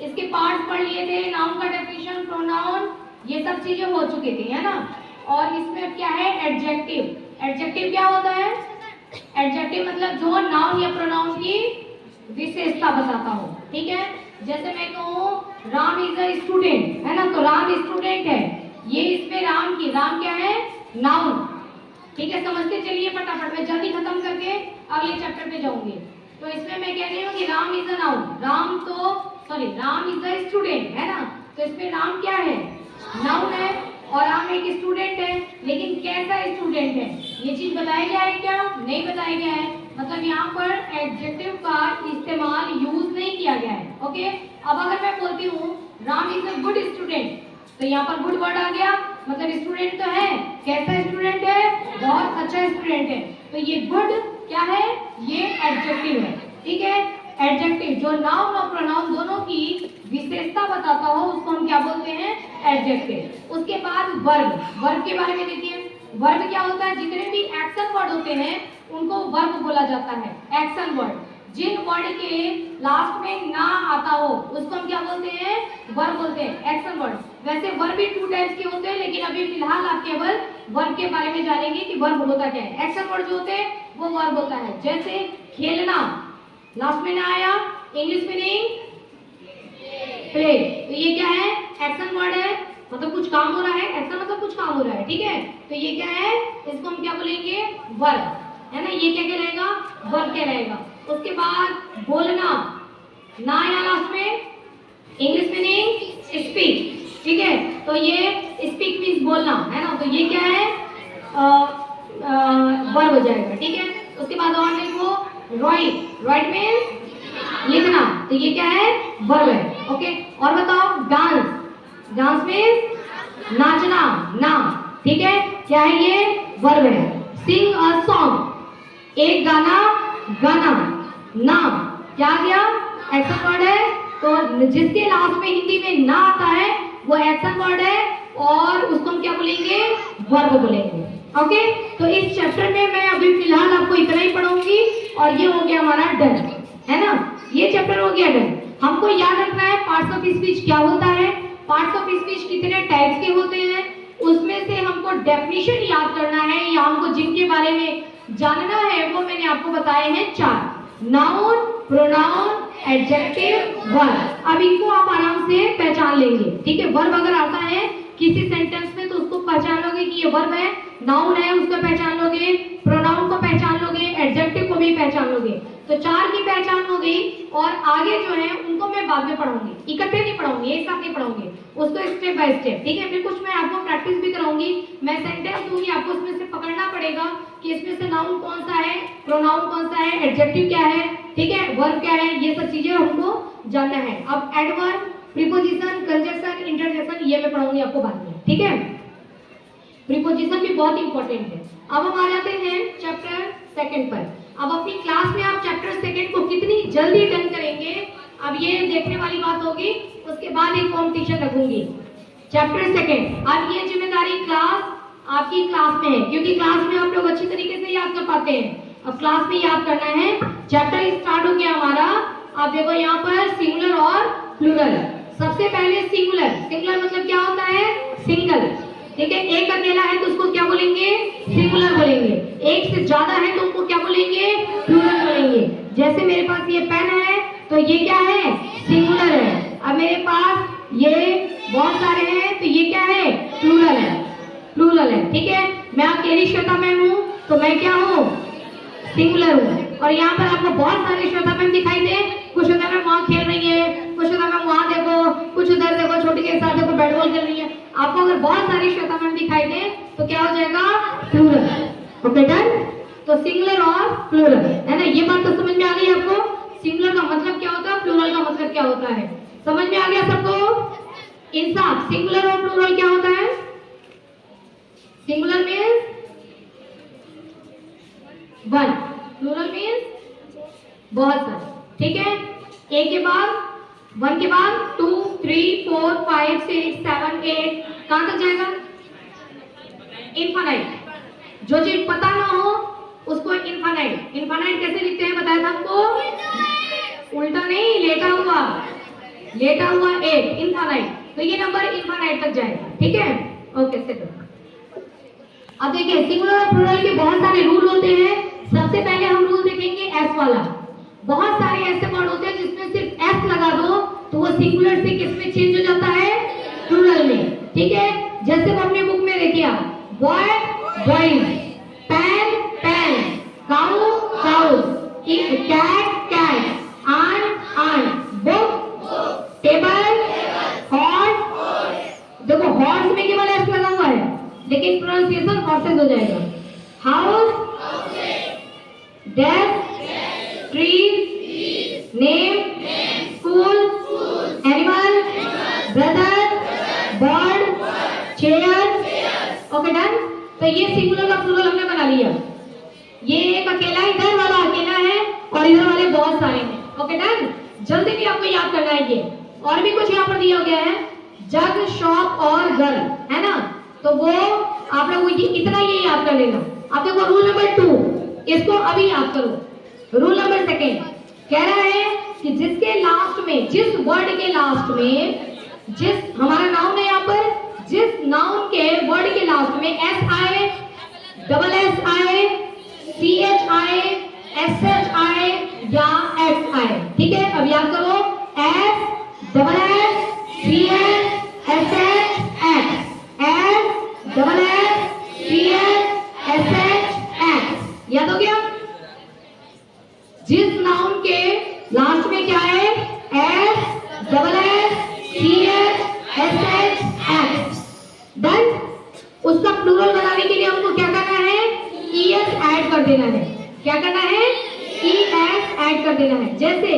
इसके पार्ट्स पढ़ लिए थे, नाउन का डेफिनेशन, प्रोनाउन, ये सब चीजें हो चुकी थी, है ना। और इसमें क्या है, एडजेक्टिव। एडजेक्टिव क्या होता है? एडजेक्टिव मतलब जो नाउन या प्रोनाउन की विशेषता बताता हो, ठीक है। जैसे मैं कहूँ राम इज अ स्टूडेंट, है ना, तो राम स्टूडेंट है, ये इसमें राम की, राम क्या है, नाउन, ठीक है। समझते चलिए फटाफट, मैं जल्दी खत्म करके अगले चैप्टर पे जाऊंगी। तो इसमें मैं कह रही हूँ कि Ram is a noun, Ram तो sorry Ram is a student, है ना, तो इसमें राम क्या है, नाउन है, और राम एक स्टूडेंट है, लेकिन कैसा स्टूडेंट है ये चीज बताया गया है क्या? नहीं बताया गया है, मतलब यहाँ पर एडजेक्टिव का इस्तेमाल यूज नहीं किया गया है, ओके। अब अगर मैं बोलती हूँ Ram is a good student, तो यहाँ पर गुड वर्ड आ गया, मतलब स्टूडेंट तो है, कैसा स्टूडेंट है, बहुत अच्छा स्टूडेंट है, तो ये गुड क्या है, ये एडजेक्टिव है, ठीक है। एडजेक्टिव जो नाउन और प्रोनाउन दोनों की विशेषता बताता हो उसको हम क्या बोलते हैं, एडजेक्टिव। उसके बाद वर्ब, वर्ब के बारे में देखिए, वर्ब क्या होता है, जितने भी एक्शन वर्ड होते हैं उनको वर्ब बोला जाता है, एक्शन वर्ड। जिन वर्ड के लास्ट में ना आता हो उसको हम क्या बोलते हैं, वर्ब बोलते हैं, एक्शन वर्ड। वैसे वर्ब भी 2 टाइप्स के होते हैं, लेकिन अभी फिलहाल आप केवल वर्ब के बारे में जानेंगे कि वर्ब होता क्या है। एक्शन वर्ड जो होते हैं वो वर्ब होता है, जैसे खेलना, लास्ट में ना आया, इंग्लिश मीनिंग प्ले, तो ये क्या है, एक्शन वर्ड है, मतलब कुछ काम हो रहा है, एक्शन मतलब कुछ काम हो रहा है, ठीक है। तो ये क्या है, इसको हम क्या बोलेंगे, वर्ब, है ना, ये क्या कहलाएगा, वर्ब कहलाएगा। उसके बाद बोलना, ना या लास्ट में, इंग्लिश मीनिंग स्पीक, ठीक है, तो ये स्पीक मीन्स बोलना, है ना, तो ये क्या है, वर्ब हो जाएगा, ठीक है। उसके बाद और देखो, राइट, राइट मीन्स लिखना, तो ये क्या है, वर्ब है, ओके। और बताओ डांस, डांस मीन्स नाचना, ना, ठीक है, क्या है ये, वर्ब है। सिंग अ सॉन्ग, एक गाना गाना, ना क्या गया, एक्शन वर्ड है, तो जिसके लास्ट में हिंदी में ना आता है वो एक्शन वर्ड है, और उसको हम क्या बोलेंगे, वर्ब बोलेंगे, ओके। तो इस चैप्टर में मैं अभी फिलहाल आपको इतना ही पढ़ाऊंगी, और ये हो गया हमारा डन, है ना, ये चैप्टर हो गया डन। हमको याद रखना है पार्ट्स ऑफ स्पीच क्या होता है, पार्ट्स ऑफ स्पीच कितने टाइप्स के होते हैं, उसमें से हमको डेफिनेशन याद करना है, या हमको जिनके बारे में जानना है वो मैंने आपको बताए हैं 4, नाउन, प्रोनाउन, एडजेक्टिव, वर्ब। अब इनको आप आराम से पहचान लेंगे, ठीक है। वर्ब अगर आता है किसी सेंटेंस में तो उसको पहचान लोगे कि ये वर्ब है, नाउन है उसको पहचान लोगे, प्रोनाउन को पहचान लोगे, एडजेक्टिव को भी पहचान लोगे। तो 4 की पहचान हो गई, और आगे जो है उनको मैं बाद में पढ़ाऊंगी, इकट्ठे नहीं पढ़ाऊंगी, एक साथ नहीं पढ़ाऊंगी, उसको स्टेप बाय स्टेप, ठीक है। फिर कुछ मैं आपको प्रैक्टिस भी कराऊंगी, मैं सेंटेंस दूंगी, आपको इसमें से पकड़ना पड़ेगा कि इसमें से नाउन कौन सा है, प्रोनाउन कौन सा है, एडजेक्टिव क्या है, ठीक है, वर्ब क्या है, ये सब चीजें हमको जानना है। अब एडवर्ब, प्रीपोजिशन, कंजक्शन, इंटरजेक्शन ये मैं पढ़ाऊंगी आपको बाद में, ठीक है। प्रीपोजिशन भी बहुत इंपॉर्टेंट है। अब हम आ जाते हैं चैप्टर 2 पर। अब अपनी क्लास में आप चैप्टर 2 को कितनी जल्दी डन करेंगे, अब ये देखने वाली बात होगी। उसके बाद एक कॉम्पिटिशन रखूंगी चैप्टर 2। अब ये जिम्मेदारी क्लास आपकी क्लास में है, क्योंकि क्लास में आप लोग अच्छी तरीके से याद कर पाते हैं। अब क्लास में याद करना है, चैप्टर स्टार्ट हो गया हमारा। आप देखो यहाँ पर सिंगुलर और प्लूरल। सबसे पहले सिंगुलर, सिंगुलर मतलब क्या होता है, सिंगल, ठीक है। एक अकेला है तो उसको क्या बोलेंगे, सिंगुलर बोलेंगे। एक से ज्यादा है तो उनको क्या बोलेंगे, प्लूरल बोलेंगे। जैसे मेरे पास ये पेन है तो ये क्या है, सिंगुलर है। अब मेरे पास ये बहुत सारे हैं तो ये क्या है, प्लूरल है, प्लूरल है, ठीक है। मैं अकेली श्वेता मैम हूँ तो मैं क्या हूँ, सिंगुलर हूँ। और यहाँ पर आपको बहुत सारे श्वेता मैम दिखाई दे, कुछ श्वेता मैम वहाँ खेल रही है, कुछ श्वेता मैम वहाँ देखो, कुछ उधर देखो, छोटी के साथ देखो बैट बॉल खेल रही है। आपको अगर बहुत सारी श्वेता मैम दिखाई दे तो क्या हो जाएगा, प्लूरल, ओके डन। तो सिंगुलर और प्लूरल, है ना, ये बात तो समझ में आ गई आपको। सिंगुलर का मतलब क्या होता है, प्लूरल का मतलब क्या होता है, समझ में आ गया सबको। इंसाफ, सिंगुलर और प्लूरल क्या होता है, सिंगुलर मीन्स 1, प्लूरल मीन्स बहुत सारे, ठीक है। एक के बाद 1 के बाद 2 3 4 5 6 7 8 कहां तक जाएगा, इनफाइनाइट। जो चीज पता ना हो उसको इनफाइनाइट। इनफाइनाइट कैसे लिखते हैं बताया था आपको, उल्टा नहीं, लेटा हुआ, लेटा हुआ 8 इनफाइनाइट, तो ये नंबर इनफाइनाइट तक जाएगा, ठीक है। Okay set. अब देखिए सिंगुलर और प्लूरल के बहुत सारे रूल होते हैं। सबसे पहले हम रूल देखेंगे एस वाला। बहुत सारे ऐसे वर्ड होते हैं जिसमें सिर्फ एस लगा दो तो वो सिंगुलर से किस में चेंज हो जाता है, प्लूरल में, ठीक है। जैसे वो अपने बुक में देखिए आप, boy boys, pen pen, cow cows, cat cat, ant ant, book table, horse, देखो हॉर्स में केवल एस लगा हुआ है लेकिन प्रोनाउंसिएशन हॉर्सेस हो जाएगा। House, desk, trees, name, school, animal, brother, bird, chair. Okay done. तो ये सिंगुलर का प्लूरल हमने बना लिया। ये एक अकेला, इधर वाला अकेला है और इधर वाले बहुत सारे हैं। Okay done. जल्दी भी आपको याद करना है ये। और भी कुछ यहाँ पर दिया गया है, जग, शॉप और घर, है ना। तो वो आप लोग इतना ये याद कर लेना। अब देखो रूल नंबर 2, इसको अभी याद करो। रूल नंबर 2 कह रहा है कि जिसके लास्ट में, जिस वर्ड के लास्ट में, जिस हमारा नाउन है यहाँ पर, जिस नाउन के वर्ड के लास्ट में एस आए, डबल एस आए, सी एच आए, एस एच आए या एक्स आए, ठीक है। अब याद करो, S double S C H S H X, S double S C H S H X. याद हो गया। जिस नाउन के लास्ट में क्या है, S double S C H S H X, done. उसका प्लूरल बनाने के लिए हमको क्या करना है, ई एस ऐड कर देना है। क्या करना है, ई एस ऐड कर देना है। जैसे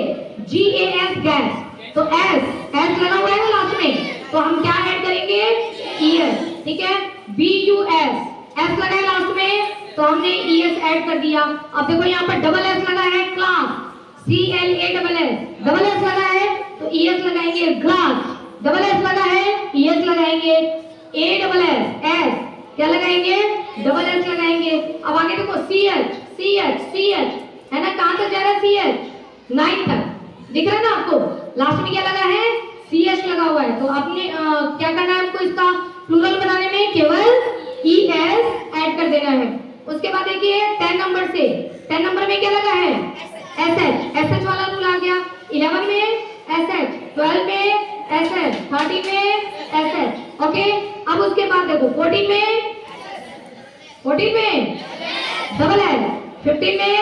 जी ए एस गैस, तो एस लगा हुआ है ना लास्ट में, तो हम क्या ऐड करेंगे, ई एस, ठीक है। बी यू एस लगा है लास्ट में तो हमने ई एस ऐड कर दिया। अब देखो यहाँ पर डबल एस लगा है, class, C L A double S लगा है तो ई एस लगाएंगे, ग्लास, डबल एस लगा है, ई एस लगाएंगे, ए डबल एस क्या लगाएंगे, डबल एस लगाएंगे। अब आगे देखो सी एच है ना, कहां तक जा रहा है सी एच, 9 तक दिख रहा है ना आपको। लास्ट में क्या लगा है, सी एच लगा हुआ है। तो आपने क्या करना है आपको, इसका प्लूरल बनाने में केवल ई एस ऐड कर देना है। उसके बाद देखिए 10 नंबर से, 10 नंबर में क्या लगा है, एस एच वाला रूल आ गया। 11 में एस एच, 12 में एस एच, 13 में एस एच, ओके। अब उसके बाद देखो 14 में डबल एस, 15 में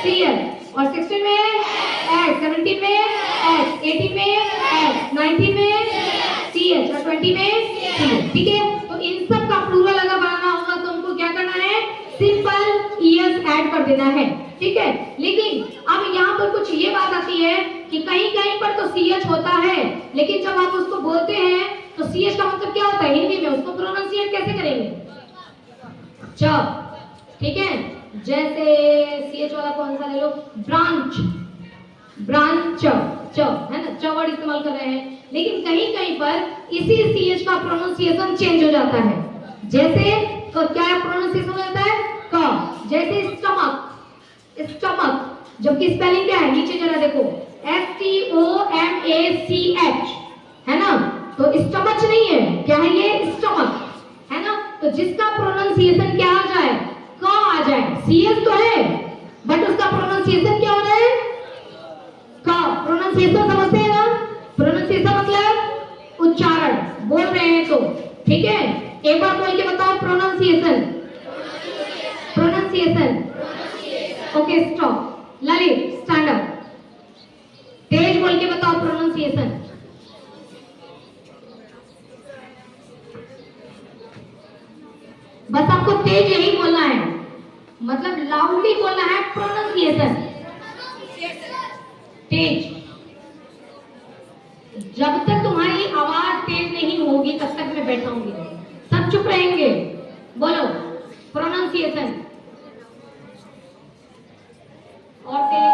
सी एच और 16 में एस, 17 में एस, 18 में एस, 19 में सी एच और 20 में सी एच, ठीक है। तो इन सब का प्लूरल अगर बनाना होगा तो हमको क्या करना है, सिंपल ई एस ऐड कर देना है, ठीक है। लेकिन अब यहाँ पर कुछ ये बात आती है कि कहीं कहीं पर तो सी एच होता है लेकिन जब आप उसको बोलते हैं तो सी एच का मतलब क्या होता है हिंदी में, उसको प्रोनाउंसिएट कैसे करेंगे, च, ठीक है। जैसे सी एच वाला कौन सा ले लो, ब्रांच, च है ना, च वर्ड इस्तेमाल कर रहे हैं। लेकिन कहीं कहीं पर इसी सी एच का प्रोनाउंसिएशन चेंज हो जाता है। जैसे तो क्या प्रोनाउंसिएशन हो जाता है, क, जैसे स्टमक, जबकि स्पेलिंग क्या है, नीचे जरा देखो, S T O M A C H, है ना। तो स्टमच नहीं है, क्या है ये, स्टमक, है ना। तो जिसका प्रोनाउंसिएशन क्या आ जाए, क आ जाए, सी एच तो है बट उसका प्रोनाउंसिएशन क्या हो रहा है, क। प्रोनाउंसिएशन समझते हैं ना, प्रोनाउंसिएशन मतलब उच्चारण, बोल रहे हैं तो, ठीक है। एक बार बोल के बताओ, pronunciation, okay stop. Lalit stand up, तेज बोल के बताओ प्रोनाउंसिएशन, बस आपको तेज यही बोलना है, मतलब लाउडली बोलना है, प्रोनाउंसिएशन तेज। जब तक तुम्हारी आवाज तेज नहीं होगी तब तक मैं बैठाऊंगी नहीं, सब चुप रहेंगे, बोलो प्रोनाउंसिएशन और तेज,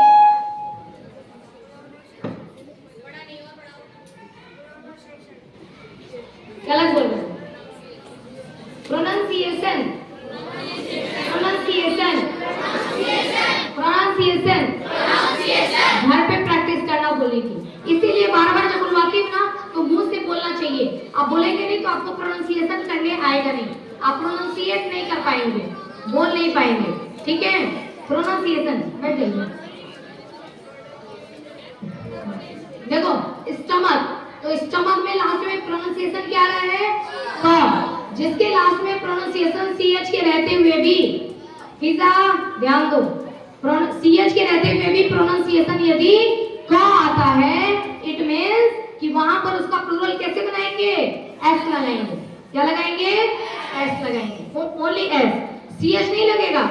गलत बोल रहे, प्रोनाउंसिएशन घर पे प्रैक्टिस करना बोली थी, इसीलिए बार बार जब आप बोलेंगे नहीं तो आपको प्रोनाउंसिएशन करने आएगा नहीं, आप प्रोनाउंसिएट नहीं कर पाएंगे, बोल नहीं पाएंगे, ठीक है। प्रोनाउंसिएशन बैठ जाइए। देखो स्टमक, तो स्टमक में लास्ट में प्रोनाउंसिएशन क्या रहा है, क। जिसके लास्ट में प्रोनाउंसिएशन सीएच के रहते हुए भी, फिजा ध्यान दो, सीएच के रहते हुए भी प्रोनाउंसिएशन यदि क आता है, इट मींस कि वहां पर उसका प्लूरल कैसे बनाएंगे, एस लगाएंगे। क्या लगाएंगे, एस लगाएंगे, ओनली एस, सीएच नहीं लगेगा,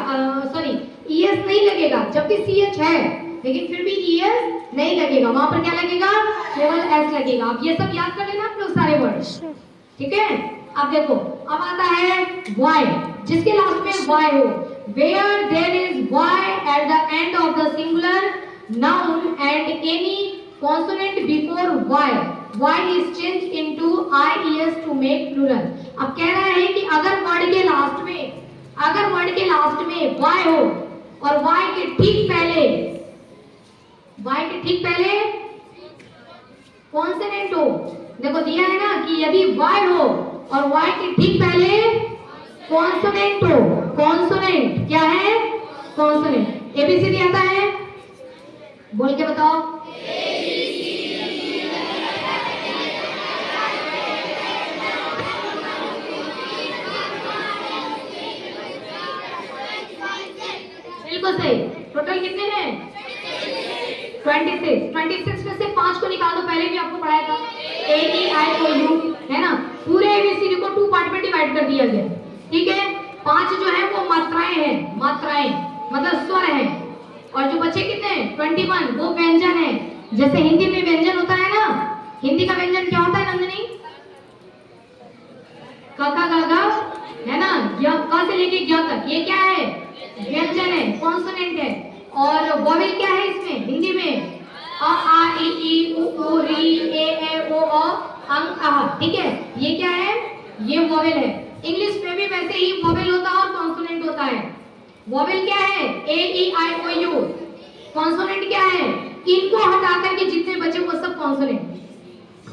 सॉरी ईएस नहीं लगेगा, जबकि सीएच है लेकिन फिर भी ईएस नहीं लगेगा, वहां पर क्या लगेगा, केवल एस लगेगा। अब ये सब याद कर लेना आप लोग सारे वर्ड्स, ठीक है। अब देखो अब आता है वाई, जिसके लास्ट में वाई हो, where there is y at the end of the singular noun and any consonant before y is changed into ies to make plural। अब कह रहा है कि अगर वर्ड के लास्ट में y हो और y के ठीक पहले कॉन्सोनेंट हो, देखो दिया है ना कि यदि y हो और y के ठीक पहले कॉन्सोनेंट हो, कॉन्सोनेंट क्या है, कॉन्सोनेंट। एबीसीडी आता है, बोल के बताओ, बिल्कुल सही। टोटल कितने हैं, 26 में से 5 को निकाल दो, पहले भी आपको पढ़ाया था, ए ई आई ओ यू, है ना। पूरे एबीसीडी को 2 पार्ट में डिवाइड कर दिया गया, ठीक है। 5 जो है वो मात्राएं हैं, मात्राएं मतलब स्वर हैं, और जो बचे कितने हैं 21 वो व्यंजन है। जैसे हिंदी में व्यंजन होता है ना, हिंदी का व्यंजन क्या होता है नंदिनी, क ख ग घ, है ना, क से लेके ग तक, ये क्या है, व्यंजन है, कॉन्सोनेंट है। और वोवेल क्या है इसमें हिंदी में, अ आ इ ई उ ऊ री ए ए ओ औ अंग आह, ठीक है, ये क्या है, ये वोवेल है। इंग्लिश में भी वैसे ही वोवेल होता है और कॉन्सोनेंट होता है। वोवेल क्या है, ए ई आई ओ यू, कॉन्सोनेंट क्या है, इनको हटाकर के जितने बचे वो सब कॉन्सोनेंट,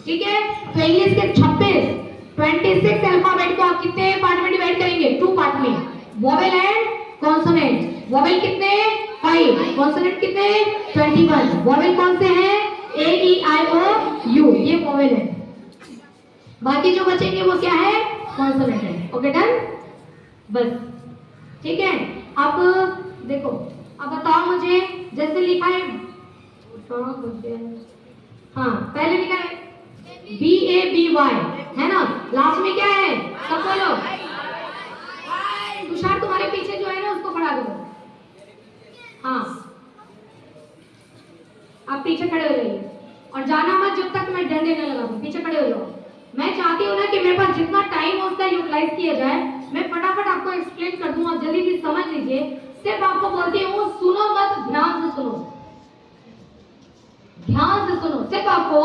ठीक है। तो इंग्लिश के 26 अल्फाबेट को आप कितने पार्ट में डिवाइड करेंगे, 2 पार्ट में, वोवेल एंड कॉन्सोनेंट। वोवेल कितने 5, कॉन्सोनेंट कितने 21। वोवेल कौन से हैं, ए ई आई ओ यू, ये वोवेल है, बाकी जो बचेंगे वो क्या है, कॉन्सोनेंट है। ओके डन, बस ठीक है। अब देखो, अब बताओ मुझे, जैसे लिखा है, हाँ पहले लिखा है BABY, है ना, लास्ट में क्या है, सब बोलो। तुषार तुम्हारे पीछे जो है ना उसको खड़ा करो, हाँ आप पीछे खड़े हो जाइए और जाना मत जब तक मैं डंडे न लगा दूं, पीछे खड़े हो जाओ। मैं चाहती हूँ ना कि मेरे पास जितना टाइम हो उसका यूटिलाइज किया जाए, मैं फटाफट आपको एक्सप्लेन कर दूं, आप जल्दी से समझ लीजिए। सिर्फ आपको बोलती हूँ सुनो मत, ध्यान से सुनो, ध्यान से सुनो, सिर्फ आपको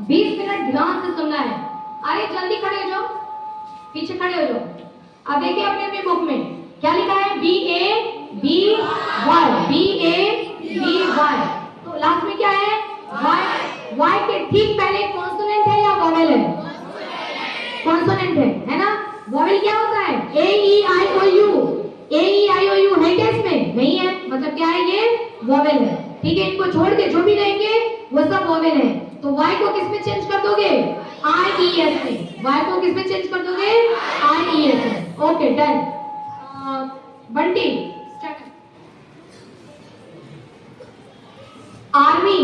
20 मिनट ध्यान से सुनना है। अरे जल्दी खड़े हो जाओ, पीछे खड़े हो जाओ। अब देखिए अपने अपनी बुक में क्या लिखा है, BABY, तो लास्ट में क्या है, Y के ठीक पहले कॉन्सोनेंट है या वोवेल है, कॉन्सोनेंट है ना। वोवेल क्या होता है, AEIOU, AEIOU है क्या इसमें, नहीं है, मतलब क्या है, ये वोवेल है, ठीक है। इनको छोड़ के जो भी रहेंगे वो सब वोवेल है। तो Y को किस में चेंज कर दोगे, IES में, Y को किस में चेंज कर दोगे, IES में। Okay done. Bunty army,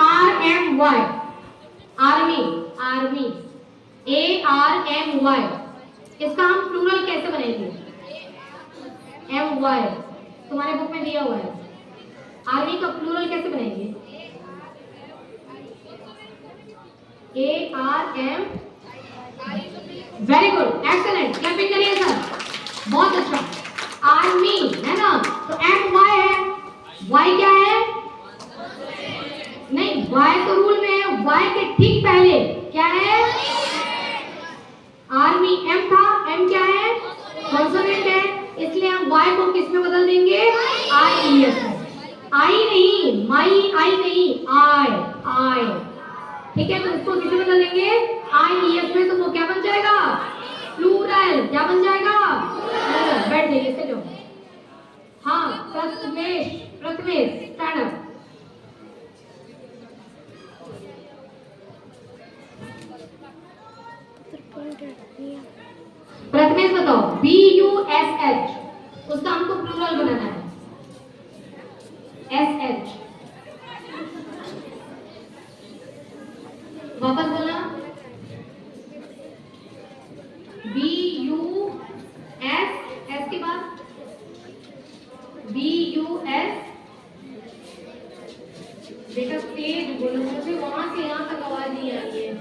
ARMY, army ARMY, इसका हम प्लूरल कैसे बनेंगे, MY, तुम्हारे बुक में दिया हुआ है। आर्मी का प्लूरल कैसे बनेंगे, ARM, very good, excellent, clapping करिए सर, बहुत अच्छा। आर्मी है ना, तो MY है, Y क्या है, नहीं Y तो रूल में है, Y के ठीक पहले क्या है, आर्मी, M था, M क्या है, कॉन्सोनेंट है, इसलिए हम Y को किस में बदल देंगे, IES में। आई नहीं, माई, आई नहीं, आई, ठीक है, तो इसको किसी में डालेंगे IES में, तो वो क्या बन जाएगा? प्लूरल। क्या बन जाएगा? प्लूरल। बैठ जाइए, इससे जो हाँ, प्रथमेश, प्रथमेश स्टैंड अप। प्रथमेश बताओ, BUSH, उसका हमको प्लूरल बनाना है। SH वापस बोलना, BUS, S के बाद BUS। बेटा तेज बोलो, मुझे वहां से यहाँ तक आवाज नहीं आ रही है।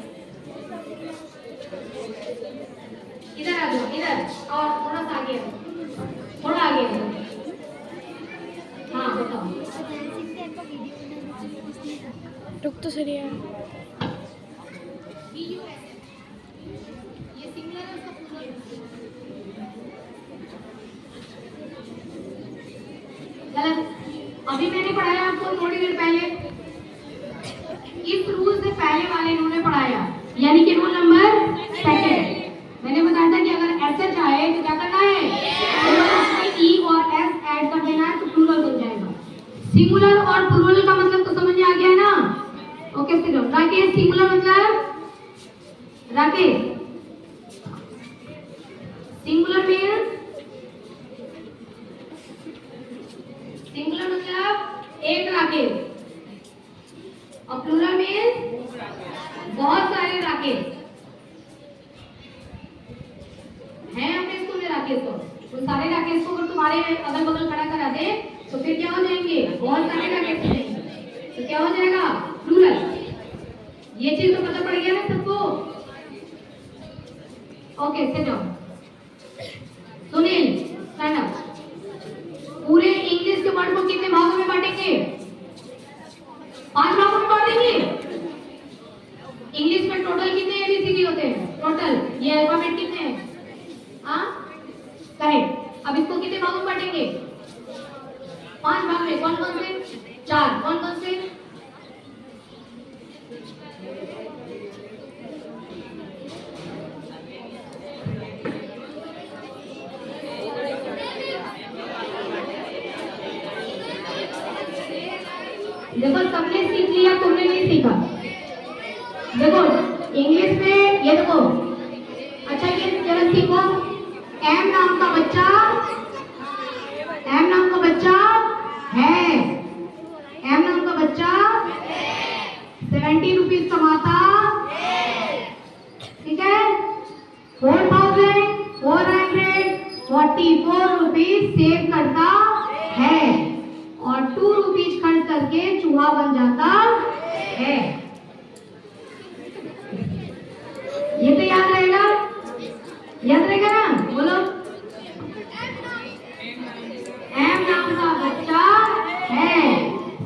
इधर आ जाओ, इधर और थोड़ा सा आगे, थोड़ा आगे। हाँ बताओ। रुक तो सही है। ये सिंगुलर है, उसका प्लूरल। गलत। अभी मैंने पढ़ाया आपको थोड़ी देर पहले, इस रूल से पहले वाले इन्होंने पढ़ाया, यानी कि रूल नंबर 2। मैंने बताया था कि अगर SH आए तो क्या करना है? E और S ऐड कर देना है, तो प्लूरल बन जाएगा। सिंगुलर और प्लूरल का मतलब तो समझ में आ गया है ना? ओके सिर्फ राकेश, सिंगुलर मतलब राकेश, सिंगुलर मीन्स, सिंगुलर मतलब एक राकेश, और प्लूरल मीन्स बहुत सारे राकेश हैं अपने स्कूल में। राकेश को, उन सारे राकेश को अगर तुम्हारे अगल बगल खड़ा करा दे तो फिर क्या हो जाएंगे? बहुत सारे राकेश हो जाएंगे, तो क्या हो जाएगा? प्लूरल। ये चीज तो पता पड़ गया ना सबको? ओके से जाओ। Sunil stand up. पूरे इंग्लिश के वर्ड को कितने भागों में बांटेंगे? 5 भागों में बांटेंगे। इंग्लिश में टोटल कितने ABCD होते हैं? टोटल ये अल्फाबेट कितने हैं? हाँ करेक्ट। अब इसको कितने भागों में बांटेंगे? 5 भाग में। कौन कौन से? 4। कौन कौन से? देखो सबने सीख लिया, तुमने नहीं सीखा। देखो इंग्लिश में ये देखो, अच्छा ये जरा सीखो। M नाम का बच्चा, M नाम का बच्चा है, M नाम का बच्चा 70 रुपीज कमाता, ठीक है? 4444 रुपीज सेव करता है, और 2 रुपीज खर्च करके चूहा बन जाता है। ये तो याद रहेगा, याद रहेगा ना? बोलो। M नाम का बच्चा है,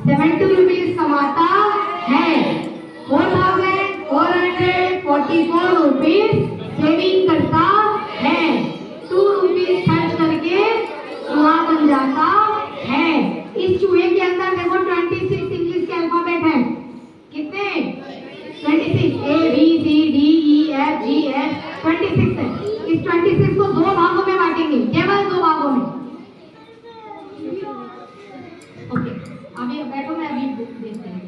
70 रुपीज कमाता है, 4444 रुपीज सेविंग करता है, 2 रुपीज खर्च करके चूहा बन जाता है। इस चूहे के अंदर देखो 26 इंग्लिश के अल्फाबेट हैं। कितने? 26। ABCDEFGH 26 है। इस 26 को 2 भागों में बांटेंगे, केवल 2 भागों में। ओके अभी बैठो, मैं अभी बुक देखते हैं।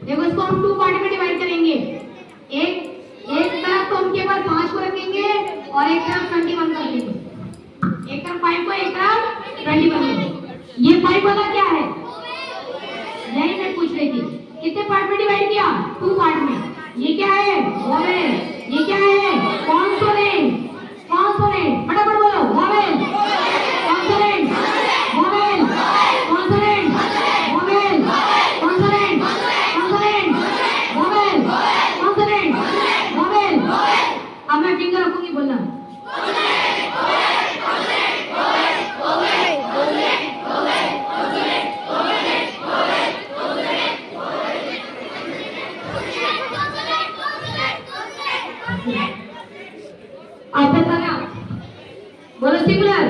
देखो इसको हम 2 पार्ट में डिवाइड करेंगे। एक तरफ तो हम केवल 5 को रखेंगे और एक तरफ 21 कर देंगे। एक तरफ 5 को, एक तरफ 21 को। ये 5 वाला क्या है? यही मैं पूछ रही थी। कितने पार्ट में डिवाइड किया? 2 पार्ट में। ये क्या है? वोवेल। ये क्या है? कॉन्सोनेंट। कॉन्सोनेंट फटाफट बोलो। Vowel, consonant, vowel, consonant, vowel, consonant, consonant, vowel, consonant, vowel. अब मैं फिंगर रखूंगी, बोलना। आप बताना, बोलो सिंगुलर।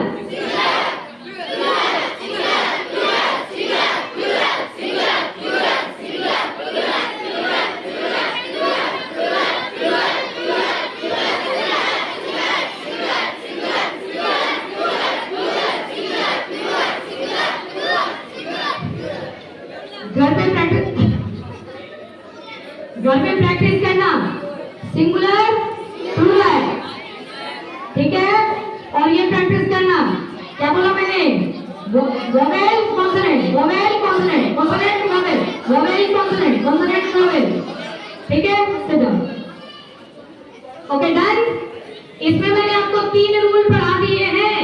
घर में प्रैक्टिस करना, सिंगुलर प्लूरल, ठीक है। और ये प्रैक्टिस करना, क्या बोला मैंने, vowel consonant, vowel consonant, consonant vowel, vowel consonant, consonant vowel, ठीक है। Sit down. Okay done. इसमें मैंने आपको 3 रूल पढ़ा दिए हैं।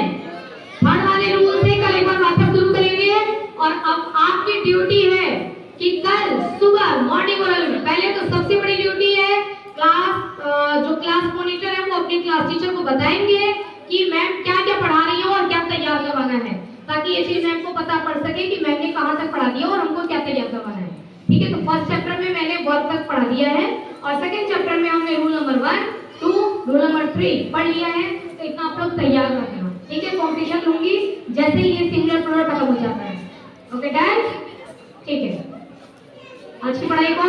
थर्ड वाले रूल से कल एक बार वापस शुरू करेंगे और अब आपकी ड्यूटी है कि कल सुबह मॉर्निंग और पहले तो सबसे बड़ी ड्यूटी है जो क्लास मॉनिटर है वो अपनी क्लास टीचर को बताएंगे कि मैम क्या क्या पढ़ा रही है और क्या तैयार करवाना है, ताकि ये चीज मैम को पता पड़ सके कि मैम ने कहाँ तक पढ़ा दिया और हमको क्या तैयार करवाना है, ठीक है। तो फर्स्ट चैप्टर में मैंने वर्क तक पढ़ा दिया है और सेकंड चैप्टर में हमने रूल नंबर 1, 2, रूल नंबर 3 पढ़ लिया है। तो इतना आप लोग तैयार रखना, ठीक है। कॉम्पिटिशन लूंगी जैसे ही ये सिंगुलर प्लूरल खत्म हो जाता है। ओके डन, ठीक है। आज की पढ़ाई को